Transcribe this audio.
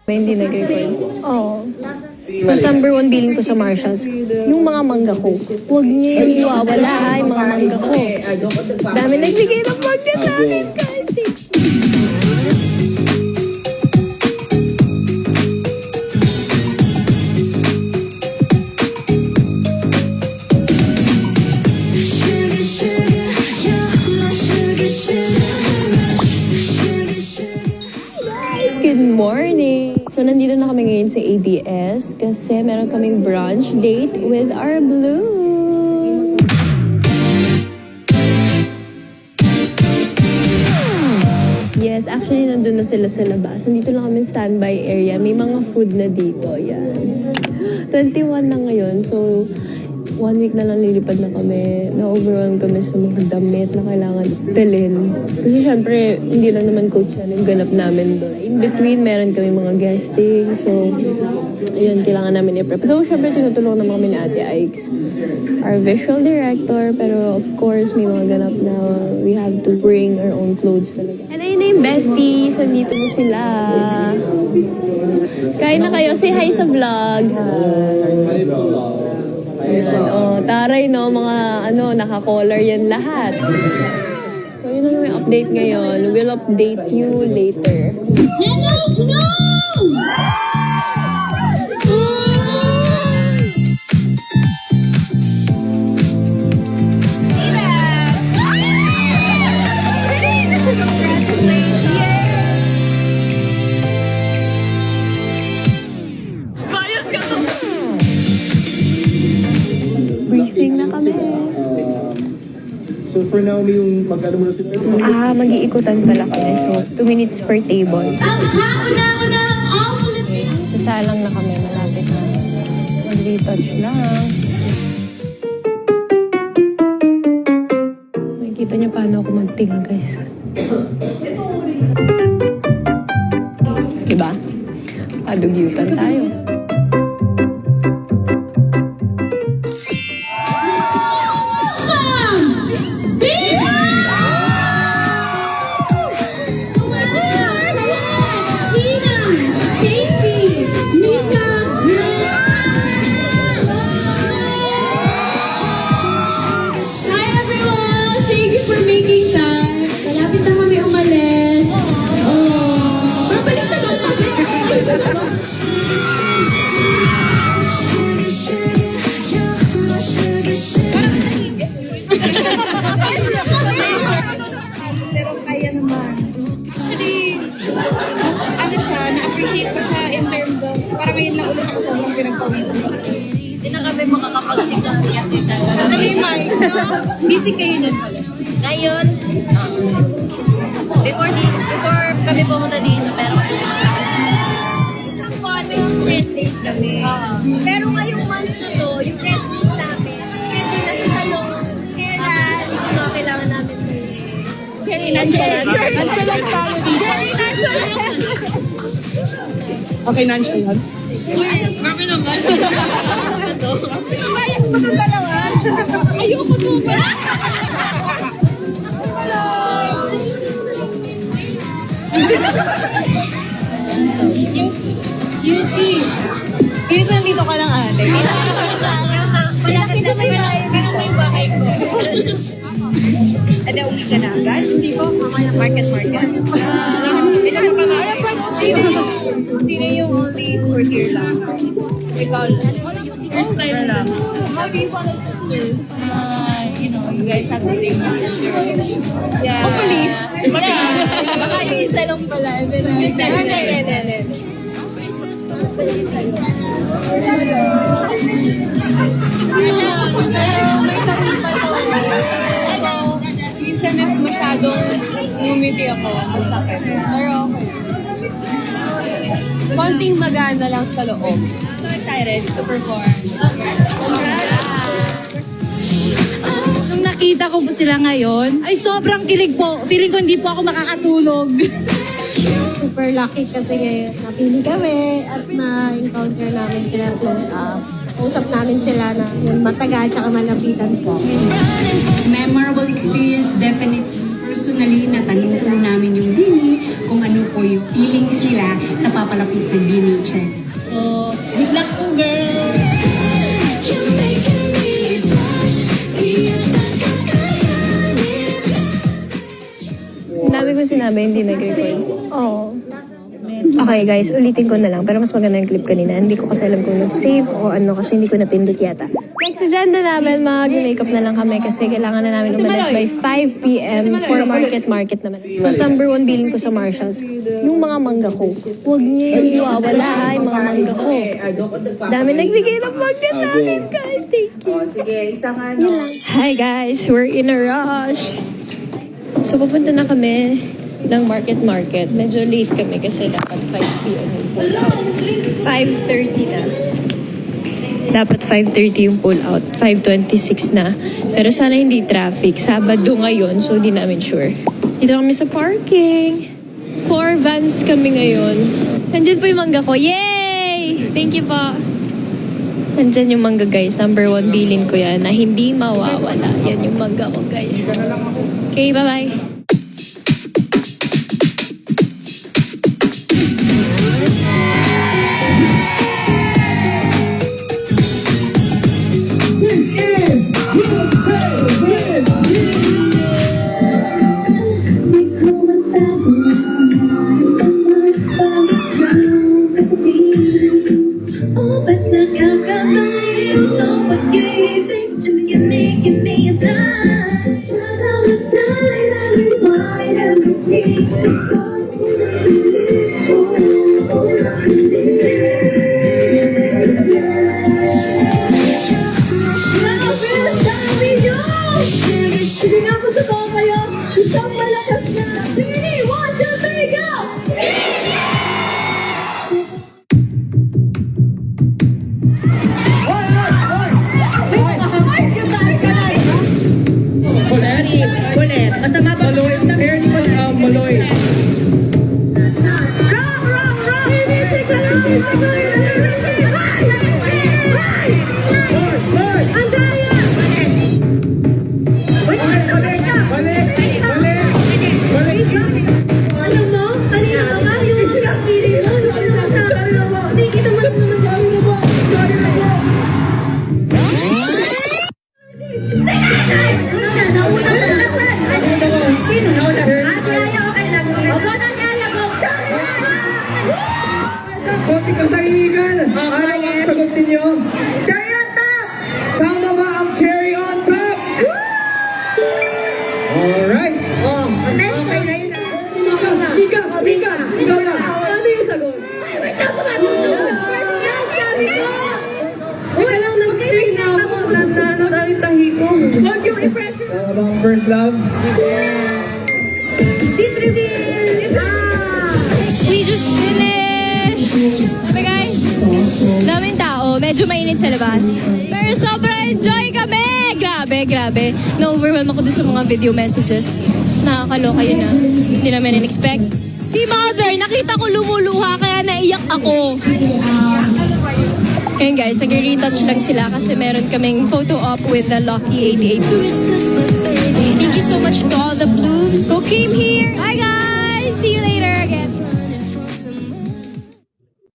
Hindi nag-record. Oo. First number one billing ko sa Marshalls, yung mga mangga ko. Huwag niyo yung iwawala ha, yung mga mangga ko. Dami nagbigay ng mangga sa akin, guys. Good morning! So, nandito na kami ngayon sa ABS kasi meron kaming brunch date with our Blues. Yes, actually, nandun na sila sa labas. Nandito lang kami sa standby area. May mga food na dito. Yan. 21 na ngayon. So, 1 week na lang lilipad na kami. Na-overwhelm kami sa mga damit na kailangan pilin. Kasi syempre, hindi lang naman coach yan yung ganap namin doon. In between, meron kami mga guesting. So, ayun, kailangan namin i-prep. So, syempre, tinutulungan naman kami ni Ate Ikes, our visual director. Pero of course, may mga ganap na we have to bring our own clothes talaga. And ayun na yung besties. Nandito na sila. Kain na kayo. Say hi sa vlog. Ayan, oh, taray no, mga naka-collar yan lahat. So yun na yung update ngayon. We'll update you later. Briefing na kami. So for now, may yung magkano mo na si Mag-iikutan pala kami. So, 2 minutes per table. Sasalang na kami. Malapit na. Mag-retouch lang. Makikita niyo paano ako magtinga, guys. Diba? Padugyutan tayo. Pero kaya naman. Actually, na-appreciate ko siya in terms of, para ngayon lang ulit ako sobrang pinagpawisan ko. Hindi na kami makakapagsigang kasi talaga. Busy kayo nun pala. Ngayon, before kami pumunta dito, pero Isang po, rest days kami. Pero ngayong month na to, yung rest days namin, schedule na sa salon, hair rats, yung mga kailangan namin sa very natural. Natural tayo dito. Very natural. Okay, nonchalant. grabe naman. Bias mo itong dalawa. Ayoko to ba? QC. Pilit nandito ka lang, ate. Malapit na may yung bahay ko. Ada, uwi ka na agad? Hindi po, mamaya market. Ilan pa nga? Sino yung only fourth year lang? Ikaw lang. How do you follow sister? You guys have the same age. Yeah. Hopefully. Baka yung isa lang pala. May tabi pa to. Minsan na masyadong ngumiti ako. Masakit. Pero okay. Konting maganda lang sa loob. So excited to perform. Nung nakita ko po sila ngayon, ay sobrang kilig po. Feeling ko hindi po ako makakatulog. Super lucky kasi ngayon napili kami at na-encounter namin sila close up. Usap namin sila na yun, matagal tsaka malapitan po. Memorable experience, definitely. personally na tanong namin yung Bini kung ano po yung feelings nila sa papalapit na Bini check. So, good luck po, girls! Ang dami ko sinabi, hindi nag-record. Oo. Okay guys, ulitin ko na lang. Pero mas maganda yung clip kanina. Hindi ko kasi alam kung nag-save o ano kasi hindi ko napindot yata. Next agenda namin, mag-makeup na lang kami kasi kailangan na namin umalis by 5 p.m. for market naman. So, number 1 billing ko sa Marshalls, yung mga mangga ko. Huwag niyo yung iwawala ha, yung mga mangga ko. Dami nagbigay ng mangga sa akin guys. Thank you. Sige, isang Hi guys, we're in a rush. So, pupunta na kami ng market. Medyo late kami kasi dapat 5 p.m. yung pull out. 5:30 na. Dapat 5:30 yung pull out. 5:26 na. Pero sana hindi traffic. Sabado ngayon, so di namin sure. Dito kami sa parking. 4 vans kami ngayon. Nandyan po yung mangga ko. Yay! Thank you po. Nandyan yung mangga guys. Number 1 bilin ko yan na hindi mawawala. Yan yung mangga ko guys. Okay, bye-bye. Konti kang tahimikan. Ano ang sagot ninyo? Cherry on top! Tama ba ang cherry on top? Alright. Oh, okay na yun. Ikaw na. Ano yung sagot? Wait lang, wait lang, nag-screen na ako. Nanotalit tahi ko. Huwag yung impression. Tama ba ang first love? We just finished! Sabi guys, daming tao. Medyo mainit sa labas. Pero sobrang enjoy kami! Grabe. Na-overwhelm ako doon sa mga video messages. Nakakaloka yun na. Hindi namin in-expect. Si Mother, nakita ko lumuluha kaya naiyak ako. Ayun guys, nag-retouch lang sila kasi meron kaming photo op with the Lucky 88 Blooms. Thank you so much to all the Blooms who came here. Bye guys! See you later again.